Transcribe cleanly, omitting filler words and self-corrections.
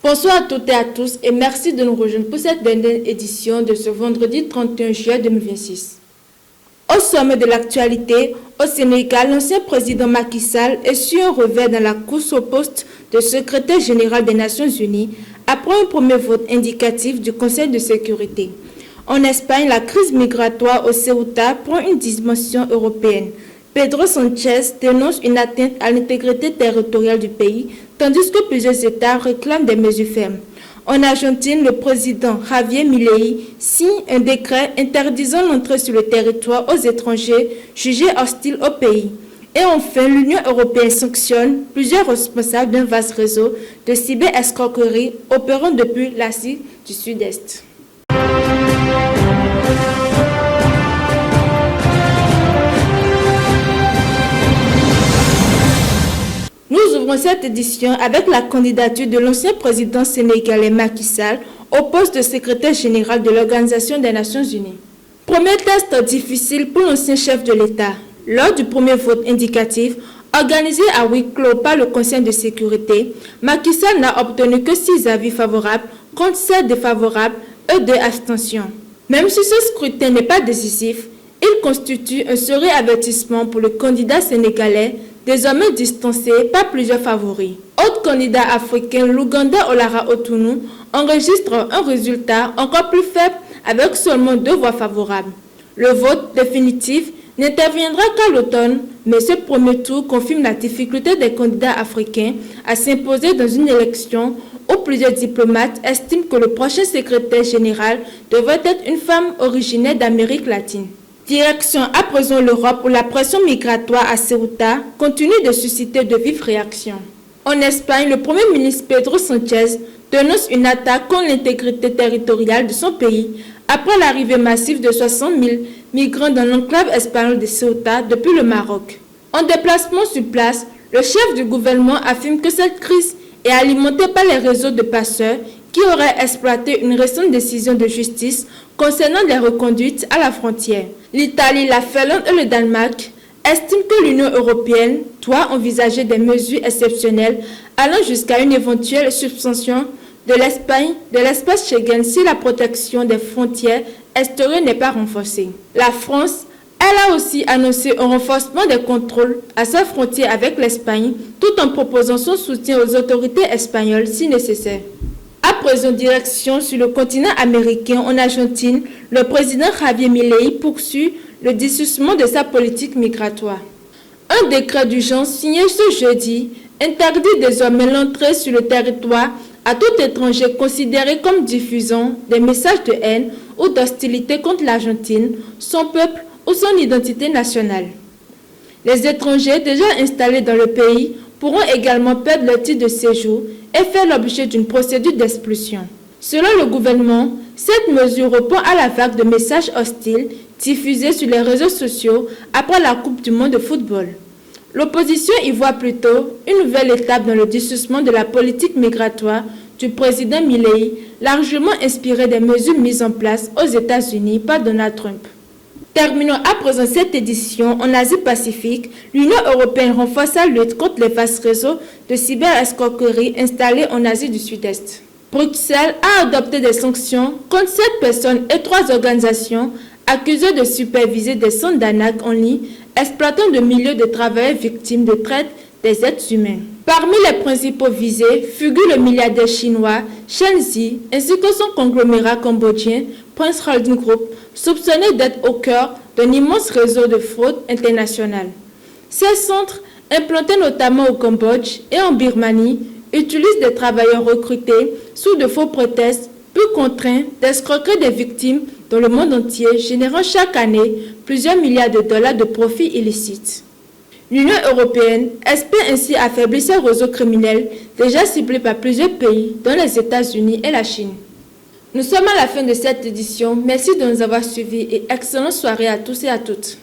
Bonsoir à toutes et à tous et merci de nous rejoindre pour cette dernière édition de ce vendredi 31 juillet 2026. Au sommet de l'actualité, au Sénégal, l'ancien président Macky Sall est sur un revers dans la course au poste de secrétaire général des Nations Unies après un premier vote indicatif du Conseil de sécurité. En Espagne, la crise migratoire au Ceuta prend une dimension européenne. Pedro Sánchez dénonce une atteinte à l'intégrité territoriale du pays, tandis que plusieurs États réclament des mesures fermes. En Argentine, le président Javier Milei signe un décret interdisant l'entrée sur le territoire aux étrangers jugés hostiles au pays. Et enfin, l'Union européenne sanctionne plusieurs responsables d'un vaste réseau de cyber-escroquerie opérant depuis l'Asie du Sud-Est. Nous ouvrons cette édition avec la candidature de l'ancien président sénégalais Macky Sall au poste de secrétaire général de l'Organisation des Nations Unies. Premier test difficile pour l'ancien chef de l'État. Lors du premier vote indicatif, organisé à huis clos par le Conseil de sécurité, Macky Sall n'a obtenu que 6 avis favorables contre 7 défavorables et 2 abstentions. Même si ce scrutin n'est pas décisif, il constitue un sérieux avertissement pour le candidat sénégalais, désormais distancé par plusieurs favoris. Autre candidat africain, l'Ouganda Olara Otunu, enregistre un résultat encore plus faible avec seulement 2 voix favorables. Le vote définitif n'interviendra qu'à l'automne, mais ce premier tour confirme la difficulté des candidats africains à s'imposer dans une élection où plusieurs diplomates estiment que le prochain secrétaire général devrait être une femme originaire d'Amérique latine. Direction à présent l'Europe où la pression migratoire à Ceuta continue de susciter de vives réactions. En Espagne, le Premier ministre Pedro Sánchez dénonce une attaque contre l'intégrité territoriale de son pays après l'arrivée massive de 60 000 migrants dans l'enclave espagnole de Ceuta depuis le Maroc. En déplacement sur place, le chef du gouvernement affirme que cette crise est alimentée par les réseaux de passeurs qui auraient exploité une récente décision de justice concernant les reconduites à la frontière. L'Italie, la Finlande et le Danemark estiment que l'Union européenne doit envisager des mesures exceptionnelles allant jusqu'à une éventuelle suspension de l'espace Schengen si la protection des frontières extérieures n'est pas renforcée. La France, elle a aussi annoncé un renforcement des contrôles à sa frontière avec l'Espagne, tout en proposant son soutien aux autorités espagnoles si nécessaire. À présent, direction sur le continent américain, en Argentine, le président Javier Milei poursuit le durcissement de sa politique migratoire. Un décret d'urgence signé ce jeudi interdit désormais l'entrée sur le territoire à tout étranger considéré comme diffusant des messages de haine ou d'hostilité contre l'Argentine, son peuple ou son identité nationale. Les étrangers déjà installés dans le pays pourront également perdre leur titre de séjour et faire l'objet d'une procédure d'expulsion. Selon le gouvernement, cette mesure répond à la vague de messages hostiles diffusés sur les réseaux sociaux après la Coupe du monde de football. L'opposition y voit plutôt une nouvelle étape dans le durcissement de la politique migratoire du président Milei, largement inspiré des mesures mises en place aux États-Unis par Donald Trump. Terminons à présent cette édition en Asie-Pacifique. L'Union européenne renforce sa lutte contre les vastes réseaux de cyber-escroquerie installés en Asie du Sud-Est. Bruxelles a adopté des sanctions contre 7 personnes et 3 organisations accusées de superviser des centres d'arnaque en ligne exploitant de milliers de travailleurs victimes de traite des êtres humains. Parmi les principaux visés figure le milliardaire chinois Chen Xi ainsi que son conglomérat cambodgien Prince Holding Group, soupçonné d'être au cœur d'un immense réseau de fraude internationale. Ces centres, implantés notamment au Cambodge et en Birmanie, utilisent des travailleurs recrutés sous de faux prétextes, puis contraints d'escroquer des victimes dans le monde entier, générant chaque année plusieurs milliards de dollars de profits illicites. L'Union européenne espère ainsi affaiblir ce réseau criminel déjà ciblé par plusieurs pays, dont les États-Unis et la Chine. Nous sommes à la fin de cette édition. Merci de nous avoir suivis et excellente soirée à tous et à toutes.